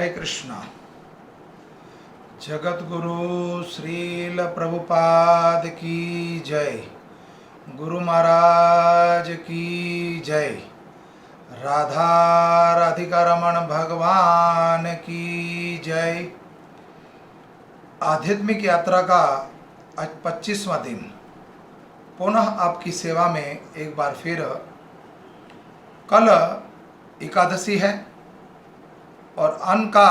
हरे कृष्णा। जगत गुरु श्रील प्रभुपाद की जय, गुरु महाराज की जय, राधा राधिका रमण भगवान की जय। आध्यात्मिक यात्रा का आज 25वां दिन, पुनः आपकी सेवा में एक बार फिर। कल एकादशी है और अन्न का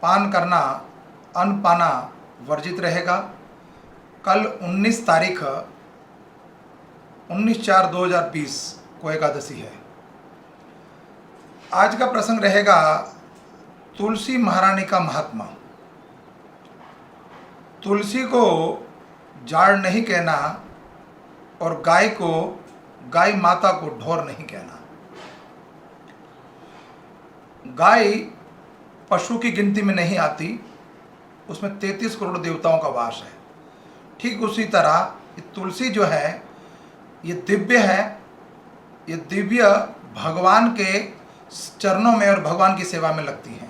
पान करना, अन्न पाना वर्जित रहेगा। कल 19 तारीख 19/4/2020 को एकादशी है। आज का प्रसंग रहेगा तुलसी महारानी का महात्मा। तुलसी को जाड़ नहीं कहना और गाय माता को ढोर नहीं कहना। गाय पशु की गिनती में नहीं आती, उसमें 33 करोड़ देवताओं का वास है। ठीक उसी तरह ये तुलसी जो है ये दिव्य है, ये दिव्य भगवान के चरणों में और भगवान की सेवा में लगती है।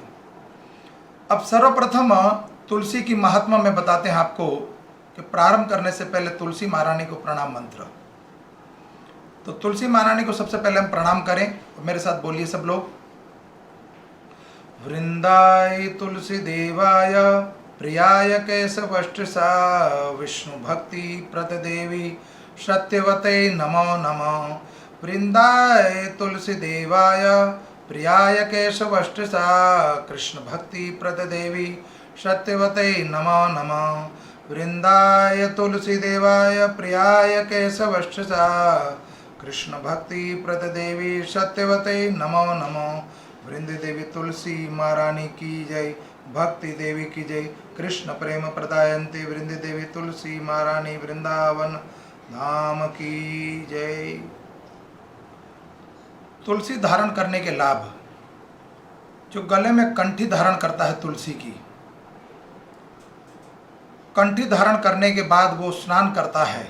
अब सर्वप्रथम तुलसी की महात्मा में बताते हैं आपको कि प्रारंभ करने से पहले तुलसी महारानी को प्रणाम मंत्र। तो तुलसी महारानी को सबसे पहले हम प्रणाम करें। मेरे साथ बोलिए सब लोग। वृंदाय तुलसी देवाय प्रियाय केशवष्टसा विष्णु भक्ति प्रद देवी सत्यवते नमो नमः। वृंदाय तुलसी देवाय प्रियाय केशवष्टसा कृष्ण भक्ति प्रद देवी सत्यवते नमो नमः। वृंदाय तुलसी देवाय प्रियाय केशवष्टसा कृष्ण भक्ति प्रद देवी सत्यवते नमो नमः। वृंद देवी तुलसी महारानी की जय, भक्ति देवी की जय। कृष्ण प्रेम प्रदायन्ते वृंद देवी तुलसी महारानी वृंदावन धाम की जय। तुलसी धारण करने के लाभ। जो गले में कंठी धारण करता है तुलसी की, कंठी धारण करने के बाद वो स्नान करता है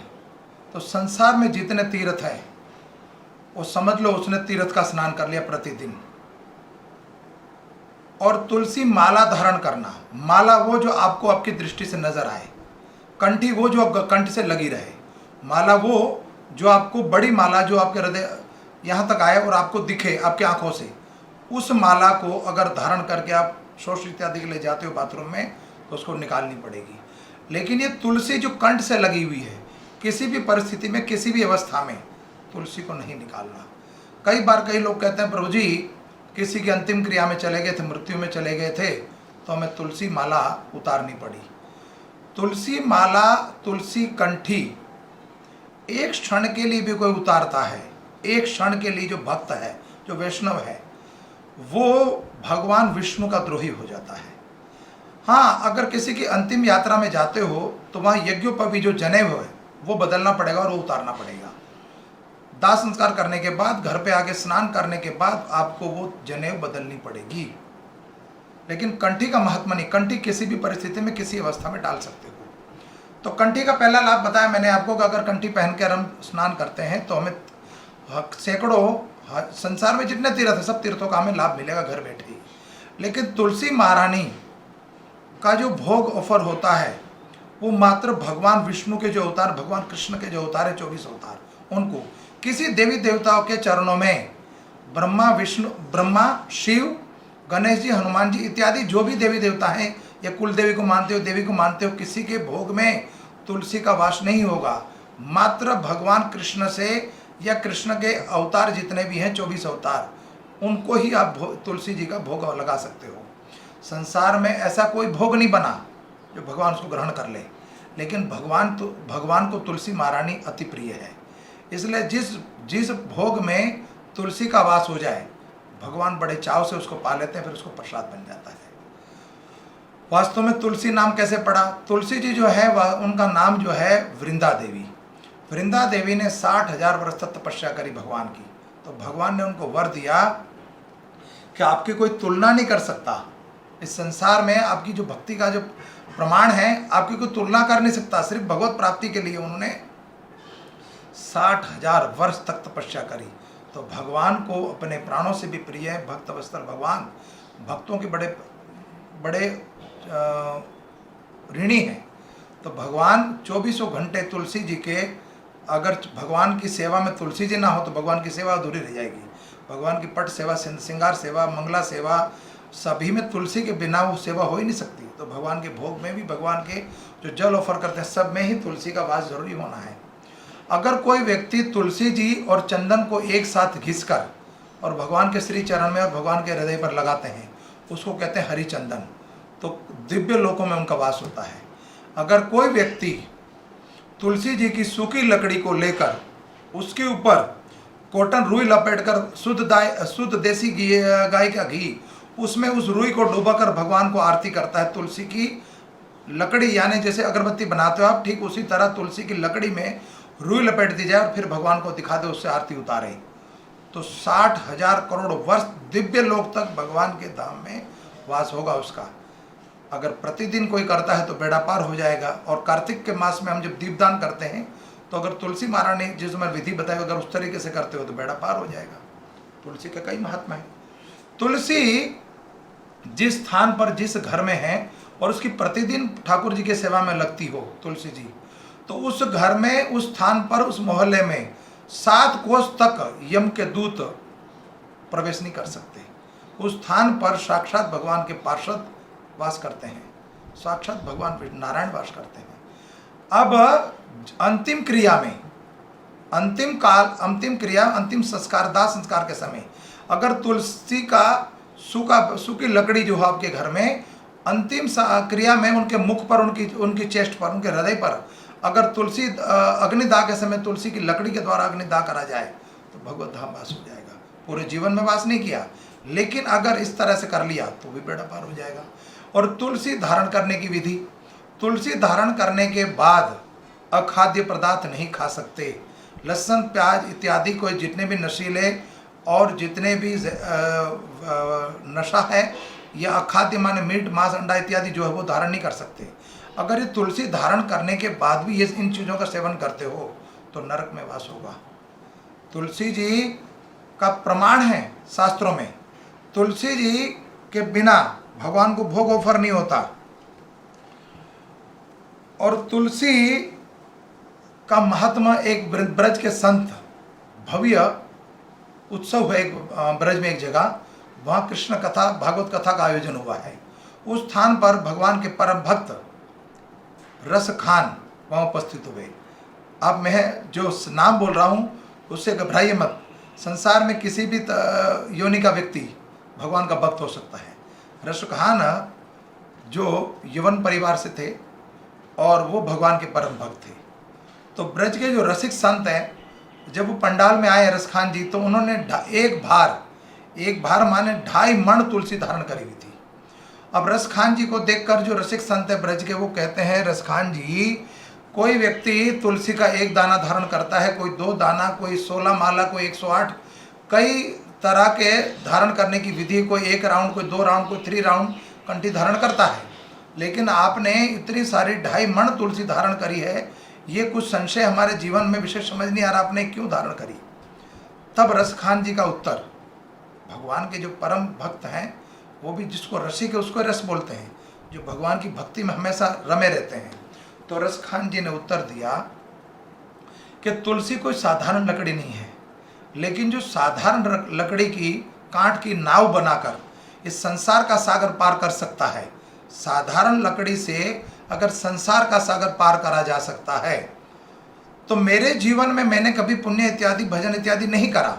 तो संसार में जितने तीर्थ है वो समझ लो उसने तीर्थ का स्नान कर लिया प्रतिदिन। और तुलसी माला धारण करना, माला वो जो आपको आपकी दृष्टि से नजर आए, कंठी वो जो कंठ से लगी रहे, माला वो जो आपको बड़ी माला जो आपके हृदय यहाँ तक आए और आपको दिखे आपकी आंखों से, उस माला को अगर धारण करके आप शौच इत्यादि के लिए जाते हो बाथरूम में तो उसको निकालनी पड़ेगी। लेकिन ये तुलसी जो कंठ से लगी हुई है, किसी भी परिस्थिति में किसी भी अवस्था में तुलसी को नहीं निकालना। कई बार कई लोग कहते हैं प्रभु जी किसी की अंतिम क्रिया में चले गए थे, मृत्यु में चले गए थे तो हमें तुलसी माला उतारनी पड़ी। तुलसी माला, तुलसी कंठी एक क्षण के लिए भी कोई उतारता है, एक क्षण के लिए जो भक्त है, जो वैष्णव है, वो भगवान विष्णु का द्रोही हो जाता है। हाँ, अगर किसी की अंतिम यात्रा में जाते हो तो वहाँ यज्ञोपवी जो जनेऊ है वो बदलना पड़ेगा और वो उतारना पड़ेगा। दाह संस्कार करने के बाद घर पे आके स्नान करने के बाद आपको वो जनेऊ बदलनी पड़ेगी। लेकिन कंठी का महात्मा नहीं, कंठी किसी भी परिस्थिति में किसी अवस्था में डाल सकते हो। तो कंठी का पहला लाभ बताया मैंने आपको कि अगर कंठी पहनकर हम स्नान करते हैं तो हमें सैकड़ों संसार में जितने तीर्थ है सब तीर्थों का हमें लाभ मिलेगा घर बैठे ही। लेकिन तुलसी महारानी का जो भोग ऑफर होता है वो मात्र भगवान विष्णु के जो अवतार, भगवान कृष्ण के जो अवतार है 24 अवतार, उनको किसी देवी देवताओं के चरणों में ब्रह्मा, शिव, गणेश जी, हनुमान जी इत्यादि जो भी देवी देवता हैं, या कुल देवी को मानते हो, देवी को मानते हो, किसी के भोग में तुलसी का वास नहीं होगा। मात्र भगवान कृष्ण से या कृष्ण के अवतार जितने भी हैं 24 अवतार, उनको ही आप तुलसी जी का भोग लगा सकते हो। संसार में ऐसा कोई भोग नहीं बना जो भगवान उसको ग्रहण कर ले। लेकिन भगवान को तुलसी महारानी अति प्रिय है, इसलिए जिस भोग में तुलसी का वास हो जाए भगवान बड़े चाव से उसको पा लेते हैं, फिर उसको प्रसाद बन जाता है। वास्तव में तुलसी नाम कैसे पड़ा? तुलसी जी जो है वह, उनका नाम जो है वृंदा देवी। वृंदा देवी ने 60,000 वर्ष तक तपस्या करी भगवान की, तो भगवान ने उनको वर दिया कि आपकी कोई तुलना नहीं कर सकता इस संसार में। आपकी जो भक्ति का जो प्रमाण है आपकी कोई तुलना कर नहीं सकता। सिर्फ भगवत प्राप्ति के लिए उन्होंने 60,000 वर्ष तक तपस्या करी। तो भगवान को अपने प्राणों से भी प्रिय है भक्त वत्सल भगवान, भक्तों के बड़े बड़े ऋणी हैं। तो भगवान 24 घंटे तुलसी जी के, अगर भगवान की सेवा में तुलसी जी ना हो तो भगवान की सेवा अधूरी रह जाएगी। भगवान की पट सेवा, श्रृंगार सेवा, मंगला सेवा, सभी में तुलसी के बिना वो सेवा हो ही नहीं सकती। तो भगवान के भोग में भी, भगवान के जो जल ऑफर करते हैं सब में ही तुलसी का वास जरूरी होना है। अगर कोई व्यक्ति तुलसी जी और चंदन को एक साथ घिसकर और भगवान के श्री चरण में और भगवान के हृदय पर लगाते हैं, उसको कहते हैं हरिचंदन। तो दिव्य लोकों में उनका वास होता है। अगर कोई व्यक्ति तुलसी जी की सूखी लकड़ी को लेकर उसके ऊपर कॉटन रुई लपेटकर शुद्ध देसी गाय का घी, उसमें उस रुई को डुबाकर भगवान को आरती करता है। तुलसी की लकड़ी, यानी जैसे अगरबत्ती बनाते हो आप, ठीक उसी तरह तुलसी की लकड़ी में रुई लपेट दी जाए और फिर भगवान को दिखा दे, उससे आरती उतारे, तो 60,000 करोड़ वर्ष दिव्य लोक तक भगवान के धाम में वास होगा उसका। अगर प्रतिदिन कोई करता है तो बेड़ा पार हो जाएगा। और कार्तिक के मास में हम जब दीपदान करते हैं तो अगर तुलसी महारानी जिस मैं विधि बताई, अगर उस तरीके से करते हो तो बेड़ा पार हो जाएगा। तुलसी का कई महात्मा है। तुलसी जिस स्थान पर, जिस घर में है और उसकी प्रतिदिन ठाकुर जी की सेवा में लगती हो तुलसी जी, तो उस घर में, उस स्थान पर, उस मोहल्ले में 7 कोस तक यम के दूत प्रवेश नहीं कर सकते। उस स्थान पर साक्षात भगवान के पार्षद वास करते हैं, साक्षात भगवान नारायण वास करते हैं। अब अंतिम क्रिया में, अंतिम काल, अंतिम क्रिया, अंतिम संस्कार, दाह संस्कार के समय अगर तुलसी का सूखी लकड़ी जो है आपके घर में, अंतिम क्रिया में उनके मुख पर, उनकी चेस्ट पर, उनके हृदय पर अगर तुलसी अग्निदाह के समय तुलसी की लकड़ी के द्वारा अग्निदाह करा जाए तो भगवत धाम वास हो जाएगा। पूरे जीवन में वास नहीं किया, लेकिन अगर इस तरह से कर लिया तो भी बेड़ा पार हो जाएगा। और तुलसी धारण करने की विधि, तुलसी धारण करने के बाद अखाद्य पदार्थ नहीं खा सकते। लहसुन, प्याज इत्यादि कोई जितने भी नशीले और जितने भी नशा है या अखाद्य माने मीट, मांस, अंडा इत्यादि जो है वो धारण नहीं कर सकते। अगर ये तुलसी धारण करने के बाद भी ये इन चीज़ों का सेवन करते हो तो नरक में वास होगा। तुलसी जी का प्रमाण है शास्त्रों में, तुलसी जी के बिना भगवान को भोग ऑफर नहीं होता। और तुलसी का महात्मा, एक ब्रज के संत, भव्य उत्सव है एक ब्रज में एक जगह, वहाँ कृष्ण कथा, भागवत कथा का आयोजन हुआ है। उस स्थान पर भगवान के परम भक्त रस खान वहाँ उपस्थित हुए। अब मैं जो नाम बोल रहा हूँ उससे घबराइए मत। संसार में किसी भी योनि का व्यक्ति भगवान का भक्त हो सकता है। रस खान जो यवन परिवार से थे और वो भगवान के परम भक्त थे। तो ब्रज के जो रसिक संत हैं, जब वो पंडाल में आए रस खान जी, तो उन्होंने एक भार माने 2.5 मण तुलसी धारण करी हुई थी। अब रस खान जी को देखकर जो रसिक संत है ब्रज के, वो कहते हैं, रस खान जी, कोई व्यक्ति तुलसी का 1 दाना धारण करता है, कोई 2 दाना, कोई 16 माला, कोई 108, कई तरह के धारण करने की विधि, कोई 1 राउंड, कोई 2 राउंड, कोई 3 राउंड कंठी धारण करता है। लेकिन आपने इतनी सारी 2.5 मण तुलसी धारण करी है, ये कुछ संशय हमारे जीवन में विशेष समझ नहीं आ रहा, आपने क्यों धारण करी। तब रस खान जी का उत्तर, भगवान के जो परम भक्त हैं, वो भी जिसको रसिक है उसको रस बोलते हैं, जो भगवान की भक्ति में हमेशा रमे रहते हैं। तो रस खान जी ने उत्तर दिया कि तुलसी कोई साधारण लकड़ी नहीं है, लेकिन जो साधारण लकड़ी की कांट की नाव बनाकर इस संसार का सागर पार कर सकता है, साधारण लकड़ी से अगर संसार का सागर पार करा जा सकता है, तो मेरे जीवन में मैंने कभी पुण्य इत्यादि, भजन इत्यादि नहीं करा,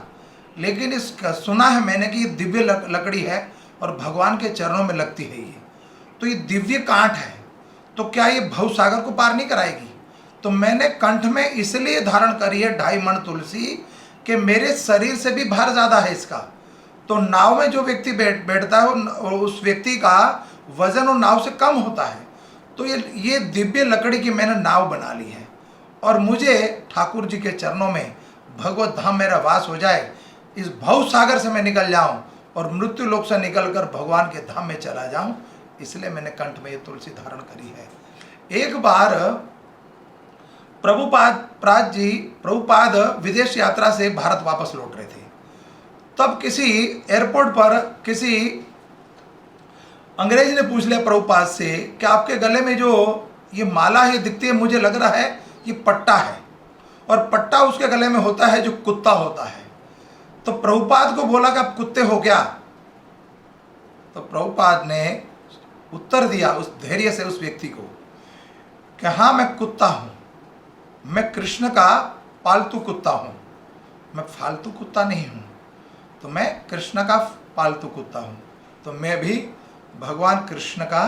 लेकिन इसका सुना है मैंने कि ये दिव्य लकड़ी है और भगवान के चरणों में लगती है ये, तो ये दिव्य कांट है, तो क्या ये भव सागर को पार नहीं कराएगी। तो मैंने कंठ में इसलिए धारण करी है 2.5 मण तुलसी कि मेरे शरीर से भी भार ज़्यादा है इसका। तो नाव में जो व्यक्ति बैठता है उस व्यक्ति का वजन और नाव से कम होता है। तो ये दिव्य लकड़ी की मैंने नाव बना ली है और मुझे ठाकुर जी के चरणों में भगवत धाम मेरा वास हो जाए, इस भव सागर से मैं निकल जाऊं और मृत्यु लोक से निकलकर भगवान के धाम में चला जाऊं, इसलिए मैंने कंठ में ये तुलसी धारण करी है। एक बार प्रभुपाद विदेश यात्रा से भारत वापस लौट रहे थे। तब किसी एयरपोर्ट पर किसी अंग्रेज ने पूछ लिया प्रभुपाद से कि आपके गले में जो ये माला है दिखती है, मुझे लग रहा है ये पट्टा है, और पट्टा उसके गले में होता है जो कुत्ता होता है। तो प्रभुपाद को बोला कि आप कुत्ते हो क्या? तो प्रभुपाद ने उत्तर दिया उस धैर्य से उस व्यक्ति को कि हाँ मैं कुत्ता हूँ, मैं कृष्ण का पालतू कुत्ता हूँ, मैं फालतू कुत्ता नहीं हूँ, तो मैं कृष्ण का पालतू कुत्ता हूँ। तो मैं भी भगवान कृष्ण का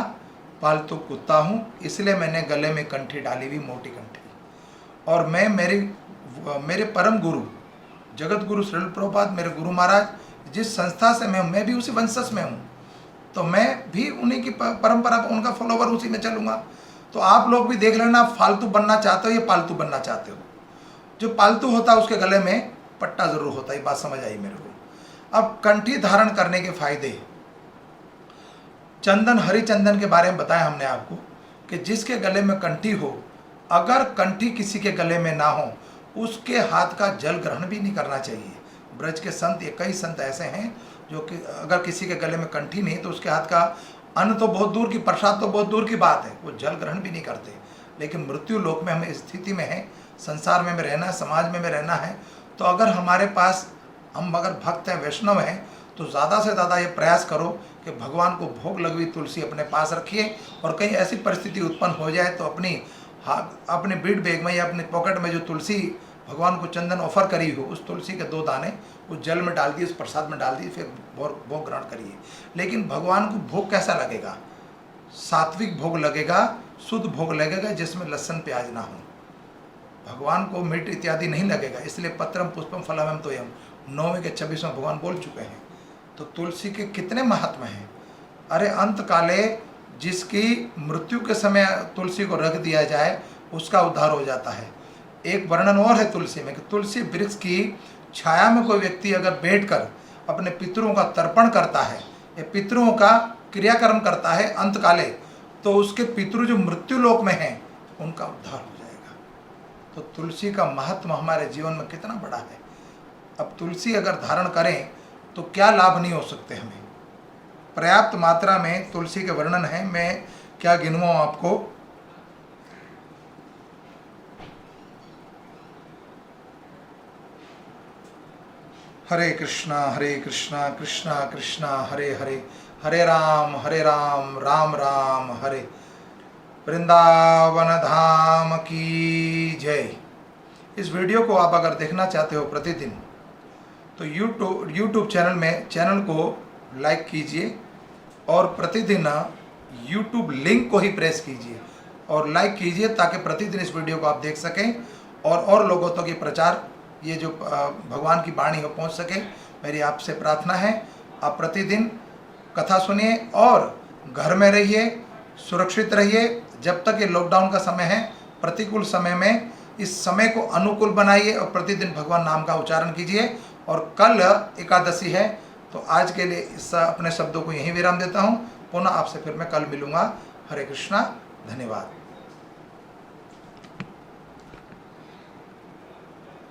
पालतू कुत्ता हूँ, इसलिए मैंने गले में कंठी डाली हुई, मोटी कंठी। और मैं मेरे परम गुरु जगत गुरु श्रील प्रभुपाद, मेरे गुरु महाराज, जिस संस्था से मैं भी उसी वंशज में हूँ, तो मैं भी उन्हीं की परंपरा, उनका फॉलोवर, उसी में चलूँगा। तो आप लोग भी देख लेना, फालतू बनना चाहते हो या पालतू बनना चाहते हो। जो पालतू होता है उसके गले में पट्टा जरूर होता है, बात समझ आई मेरे को। अब कंठी धारण करने के फायदे, चंदन, हरी चंदन के बारे में बताया हमने आपको कि जिसके गले में कंठी हो, अगर कंठी किसी के गले में ना हो, उसके हाथ का जल ग्रहण भी नहीं करना चाहिए। ब्रज के संत, ये कई संत ऐसे हैं जो कि अगर किसी के गले में कंठी नहीं तो उसके हाथ का अन्न तो बहुत दूर की, प्रसाद तो बहुत दूर की बात है, वो जल ग्रहण भी नहीं करते। लेकिन मृत्यु लोक में हम इस स्थिति में है, संसार में रहना है, समाज में रहना है, तो अगर हमारे पास, हम अगर भक्त हैं, वैष्णव हैं, तो ज़्यादा से ज़्यादा ये प्रयास करो कि भगवान को भोग लगी हुई तुलसी अपने पास रखिए। और कहीं ऐसी परिस्थिति उत्पन्न हो जाए तो अपने बीट बैग में या अपने पॉकेट में जो तुलसी भगवान को चंदन ऑफर करी हो, उस तुलसी के 2 दाने उस जल में डाल दिए, उस प्रसाद में डाल दिए, फिर भोग ग्रहण करिए। लेकिन भगवान को भोग कैसा लगेगा? सात्विक भोग लगेगा, शुद्ध भोग लगेगा, जिसमें लहसुन प्याज ना हो। भगवान को मीट इत्यादि नहीं लगेगा, इसलिए पत्रम पुष्पम फलम तोयम 9वें के 26वें भगवान बोल चुके हैं। तो तुलसी के कितने महत्व हैं। अरे अंत काले जिसकी मृत्यु के समय तुलसी को रख दिया जाए, उसका उद्धार हो जाता है। एक वर्णन और है तुलसी में कि तुलसी वृक्ष की छाया में कोई व्यक्ति अगर बैठकर अपने पितरों का तर्पण करता है या पितरों का क्रियाकर्म करता है अंत काले, तो उसके पितृ जो मृत्यु लोक में हैं उनका उद्धार हो जाएगा। तो तुलसी का महत्व हमारे जीवन में कितना बड़ा है। अब तुलसी अगर धारण करें तो क्या लाभ नहीं हो सकते हमें। पर्याप्त मात्रा में तुलसी के वर्णन है, मैं क्या गिनवाऊं आपको। हरे कृष्णा कृष्णा कृष्णा हरे हरे, हरे राम राम राम हरे। वृंदावन धाम की जय। इस वीडियो को आप अगर देखना चाहते हो प्रतिदिन, तो यूट्यूब चैनल को लाइक कीजिए और प्रतिदिन यूट्यूब लिंक को ही प्रेस कीजिए और लाइक कीजिए, ताकि प्रतिदिन इस वीडियो को आप देख सकें और लोगों तक ये प्रचार, ये जो भगवान की वाणी हो, पहुंच सके। मेरी आपसे प्रार्थना है, आप प्रतिदिन कथा सुनिए और घर में रहिए, सुरक्षित रहिए। जब तक ये लॉकडाउन का समय है, प्रतिकूल समय में इस समय को अनुकूल बनाइए और प्रतिदिन भगवान नाम का उच्चारण कीजिए। और कल एकादशी है, तो आज के लिए इस अपने शब्दों को यहीं विराम देता हूँ। पुनः आपसे फिर मैं कल मिलूँगा। हरे कृष्णा, धन्यवाद।